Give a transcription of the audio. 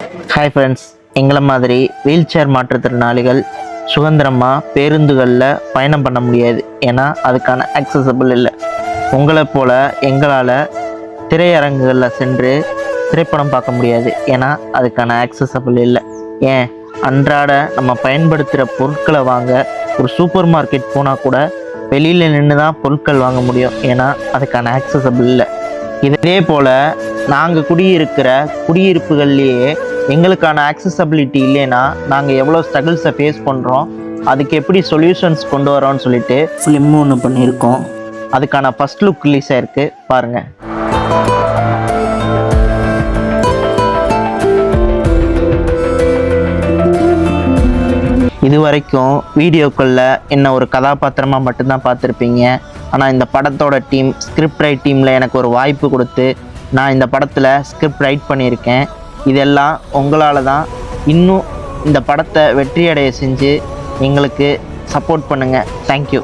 Hi friends, எங்களை மாதிரி wheel chair மாற்றுத்திறனாளிகள் சுதந்திரமாக பேருந்துகளில் பயணம் பண்ண முடியாது. ஏன்னா அதுக்கான ஆக்சசபிள் இல்லை. உங்களை போல் எங்களால் திரையரங்குகளில் சென்று திரைப்படம் பார்க்க முடியாது. ஏன்னா அதுக்கான ஆக்சசபிள் இல்லை. ஏன் அன்றாட நம்ம பயன்படுத்துகிற பொருட்களை வாங்க ஒரு சூப்பர் மார்க்கெட் போனால் கூட வெளியில் நின்று தான் பொருட்கள் வாங்க முடியும். ஏன்னா அதுக்கான ஆக்சசபிள் இல்லை. இதே போல் நாங்கள் குடியிருக்கிற குடியிருப்புகள்லேயே எங்களுக்கான ஆக்சசபிலிட்டி இல்லைன்னா நாங்கள் எவ்வளோ ஸ்ட்ரகிள்ஸை ஃபேஸ் பண்ணுறோம், அதுக்கு எப்படி சொல்யூஷன்ஸ் கொண்டு வரோன்னு சொல்லிட்டு ஃபிலிம் ஒன்று பண்ணியிருக்கோம். அதுக்கான ஃபஸ்ட் லுக் ரிலீஸ் ஆகிருக்கு, பாருங்கள். இது வரைக்கும் வீடியோக்களில் என்ன ஒரு கதாபாத்திரமாக மட்டும்தான் பார்த்துருப்பீங்க. ஆனால் இந்த படத்தோட டீம் ஸ்கிரிப்ட் ரைட் டீமில் எனக்கு ஒரு வாய்ப்பு கொடுத்து நான் இந்த படத்தில் ஸ்கிரிப்ட் ரைட் பண்ணியிருக்கேன். இதெல்லாம் உங்களால் தான். இன்னும் இந்த படத்தை வெற்றியடைய செஞ்சு எங்களுக்கு சப்போர்ட் பண்ணுங்கள். தேங்க்யூ.